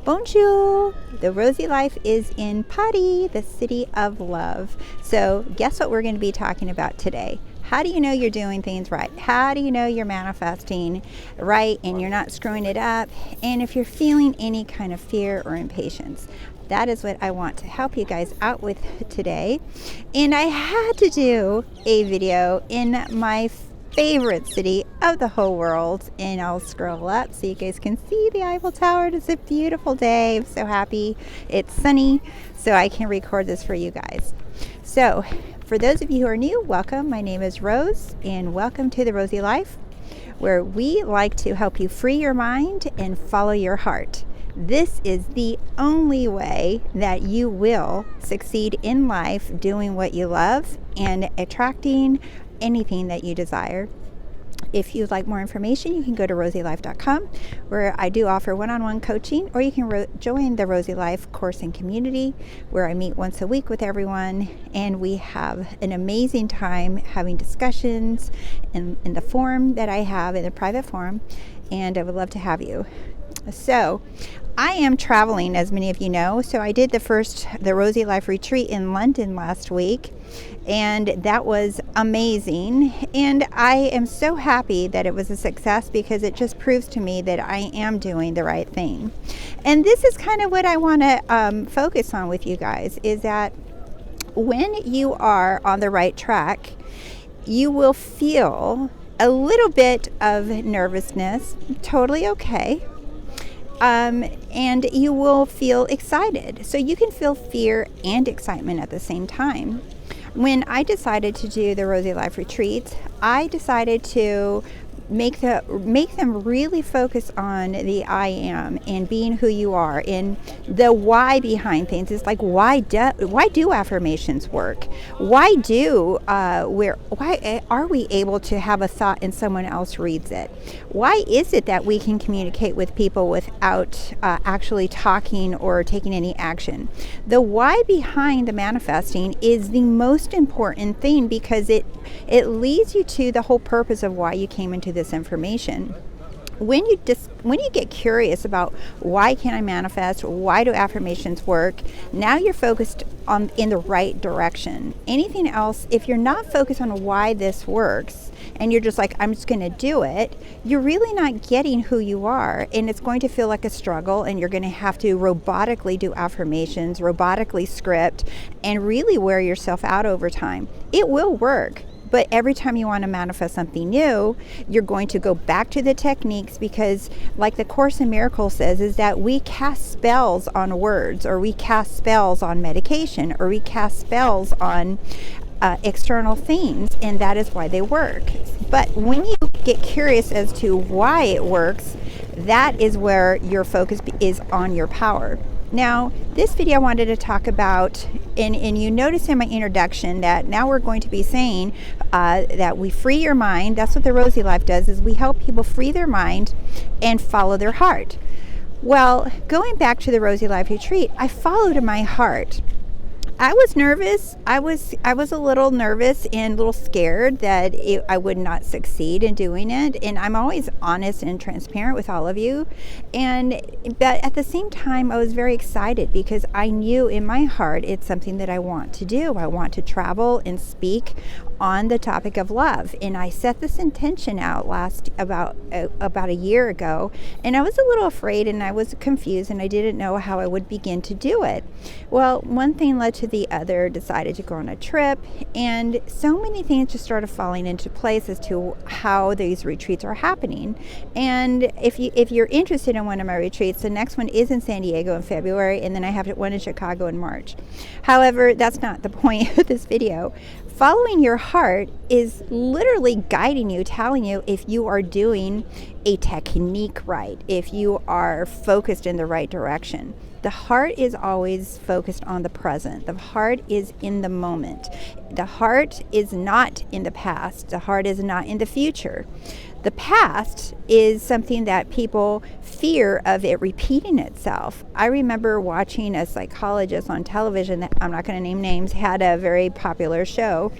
Bonjour! The Rosey Life is in Paris, the city of love. So guess what we're going to be talking about today? How do you know you're doing things right? How do you know you're manifesting right and you're not screwing it up? And if you're feeling any kind of fear or impatience, that is what I want to help you guys out with today. And I had to do a video in my favorite city of the whole world, and I'll scroll up so you guys can see the Eiffel Tower. It's a beautiful day. I'm so happy it's sunny so I can record this for you guys. So for those of you who are new, welcome. My name is Rose and welcome to The Rosey Life, where we like to help you free your mind and follow your heart. This is the only way that you will succeed in life, doing what you love and attracting anything that you desire. If you'd like more information, you can go to TheRoseyLife.com, where I do offer one-on-one coaching, or you can join the Rosey Life course and community, where I meet once a week with everyone, and we have an amazing time having discussions in the forum that I have, in the private forum, and I would love to have you. So I am traveling, as many of you know. So I did the Rosey Life retreat in London last week, and that was amazing. And I am so happy that it was a success, because it just proves to me that I am doing the right thing. And this is kind of what I want to focus on with you guys, is that when you are on the right track, you will feel a little bit of nervousness, totally okay. And you will feel excited. So you can feel fear and excitement at the same time. When I decided to do the Rosey Life retreats, I decided to make them really focus on the I am and being who you are, and the why behind things. It's like, why do affirmations work? Why are we able to have a thought and someone else reads it? Why is it that we can communicate with people without actually talking or taking any action? The why behind the manifesting is the most important thing, because it leads you to the whole purpose of why you came into this information. When you get curious about why can I manifest, why do affirmations work, now you're focused in the right direction. Anything else, if you're not focused on why this works, and you're just like, I'm just going to do it, you're really not getting who you are, and it's going to feel like a struggle, and you're going to have to robotically do affirmations, robotically script, and really wear yourself out over time. It will work. But every time you want to manifest something new, you're going to go back to the techniques, because like the Course in Miracles says, is that we cast spells on words, or we cast spells on medication, or we cast spells on external things, and that is why they work. But when you get curious as to why it works, that is where your focus is on your power. Now, this video I wanted to talk about, and you notice in my introduction that now we're going to be saying that we free your mind. That's what the Rosey Life does, is we help people free their mind and follow their heart. Well, going back to the Rosey Life retreat, I followed my heart. I was nervous. I was a little nervous and a little scared that I would not succeed in doing it. And I'm always honest and transparent with all of you. But at the same time, I was very excited, because I knew in my heart it's something that I want to do. I want to travel and speak on the topic of love. And I set this intention out about a year ago, and I was a little afraid and I was confused, and I didn't know how I would begin to do it. Well, one thing led to the other. Decided to go on a trip, and so many things just started falling into place as to how these retreats are happening. And if you're interested in one of my retreats, the next one is in San Diego in February, and then I have one in Chicago in March. However, that's not the point of this video. Following your heart is literally guiding you, telling you if you are doing a technique right, if you are focused in the right direction. The heart is always focused on the present. The heart is in the moment. The heart is not in the past. The heart is not in the future. The past is something that people fear of it repeating itself. I remember watching a psychologist on television, that I'm not going to name names, had a very popular show,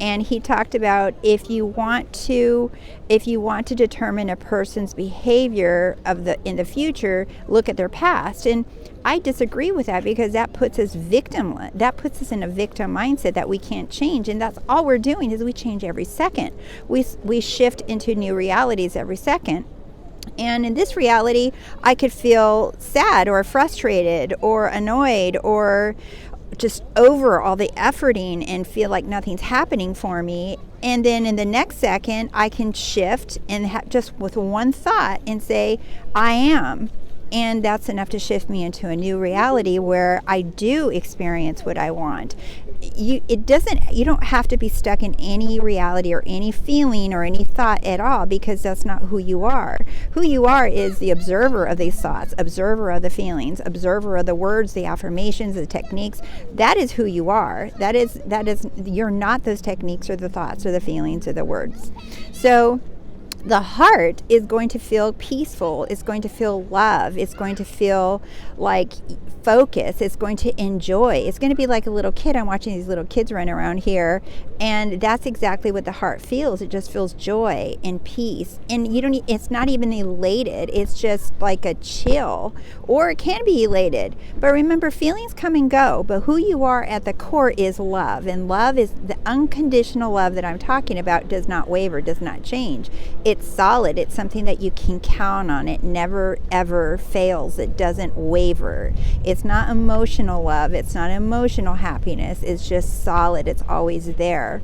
and he talked about if you want to If you want to determine a person's behavior in the future, look at their past. And I disagree with that, because that puts us in a victim mindset that we can't change. And that's all we're doing, is we change every second. We shift into new realities every second. And in this reality, I could feel sad or frustrated or annoyed or just over all the efforting and feel like nothing's happening for me. And then in the next second, I can shift and just with one thought and say, I am. And that's enough to shift me into a new reality where I do experience what I want. You don't have to be stuck in any reality or any feeling or any thought at all, because that's not who you are. Who you are is the observer of these thoughts, observer of the feelings, observer of the words, the affirmations, the techniques. That is who you are. That is you're not those techniques or the thoughts or the feelings or the words. So the heart is going to feel peaceful. It's going to feel love. It's going to feel like focus. It's going to enjoy. It's going to be like a little kid. I'm watching these little kids run around here, and that's exactly what the heart feels. It just feels joy and peace. And it's not even elated. It's just like a chill, or it can be elated. But remember, feelings come and go, but who you are at the core is love. And love is the unconditional love that I'm talking about. Does not waver, does not change. It's solid. It's something that you can count on. It never, ever fails. It doesn't waver. It's not emotional love. It's not emotional happiness. It's just solid. It's always there.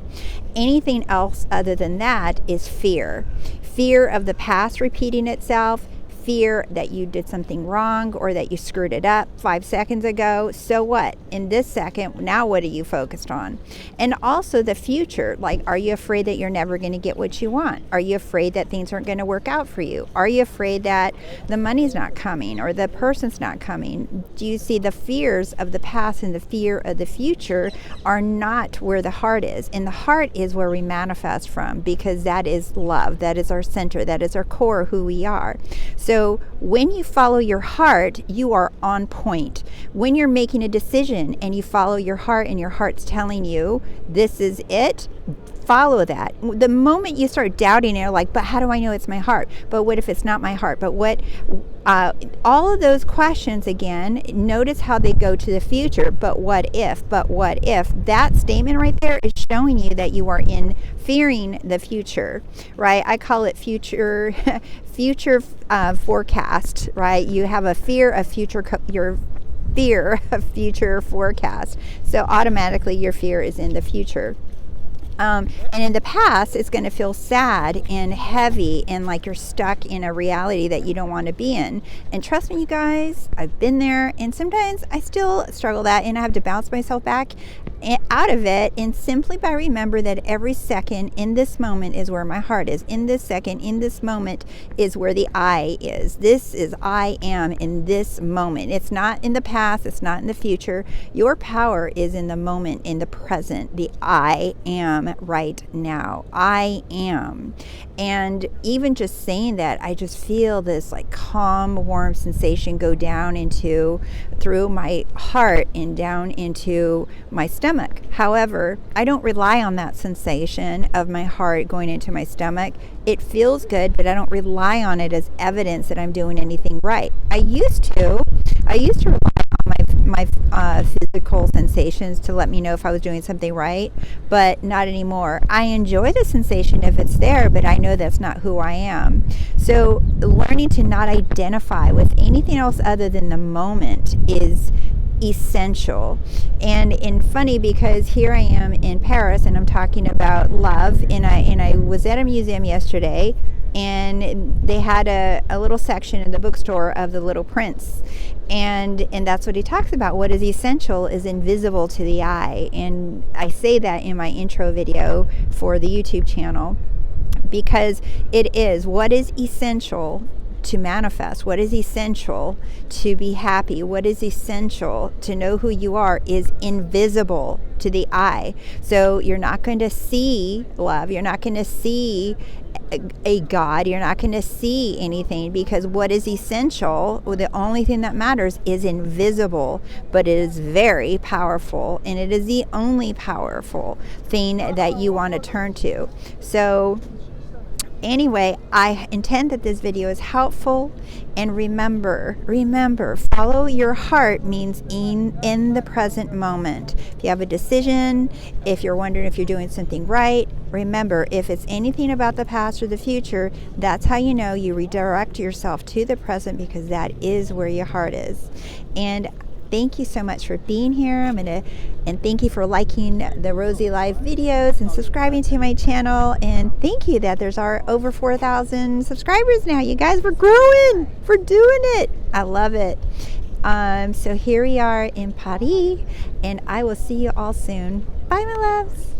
Anything else other than that is fear. Fear of the past repeating itself. Fear that you did something wrong or that you screwed it up 5 seconds ago. So what? In this second, now what are you focused on? And also the future. Like, are you afraid that you're never going to get what you want? Are you afraid that things aren't going to work out for you? Are you afraid that the money's not coming or the person's not coming? Do you see the fears of the past and the fear of the future are not where the heart is? And the heart is where we manifest from, because that is love. That is our center. That is our core, who we are. So when you follow your heart, you are on point. When you're making a decision and you follow your heart and your heart's telling you this is it, follow that. The moment you start doubting it, like, but how do I know it's my heart? But what if it's not my heart? But what? All of those questions, again, notice how they go to the future. But what if? But what if? That statement right there is showing you that you are fearing the future, right? I call it future forecast, right? You have a fear of your fear of future forecast. So automatically your fear is in the future. And in the past, it's going to feel sad and heavy and like you're stuck in a reality that you don't want to be in. And trust me, you guys, I've been there, and sometimes I still struggle that, and I have to bounce myself back out of it, and simply by remember that every second in this moment is where my heart is. In this second, in this moment is where the I is. This is I am in this moment. It's not in the past. It's not in the future. Your power is in the moment, in the present. The I am right now. I am. And even just saying that, I just feel this like calm, warm sensation go down through my heart and down into my stomach. However, I don't rely on that sensation of my heart going into my stomach. It feels good, but I don't rely on it as evidence that I'm doing anything right. I used to rely on my physical sensations to let me know if I was doing something right, but not anymore. I enjoy the sensation if it's there, but I know that's not who I am. So learning to not identify with anything else other than the moment is essential. And funny, because here I am in Paris and I'm talking about love, and I was at a museum yesterday, and they had a little section in the bookstore of The Little Prince, and that's what he talks about. What is essential is invisible to the eye. And I say that in my intro video for the YouTube channel, because it is what is essential to manifest, what is essential to be happy, what is essential to know who you are is invisible to the eye. So you're not going to see love, you're not going to see a God, you're not going to see anything, because what is essential, the only thing that matters, is invisible, but it is very powerful, and it is the only powerful thing that you want to turn to. So Anyway, I intend that this video is helpful, and remember, follow your heart means in the present moment. If you have a decision, if you're wondering if you're doing something right, remember, if it's anything about the past or the future, that's how you know you redirect yourself to the present, because that is where your heart is. And thank you so much for being here. And thank you for liking the Rosey Life videos and subscribing to my channel. And thank you that there's over 4,000 subscribers now. You guys, we're growing. We're doing it. I love it. So here we are in Paris, and I will see you all soon. Bye, my loves.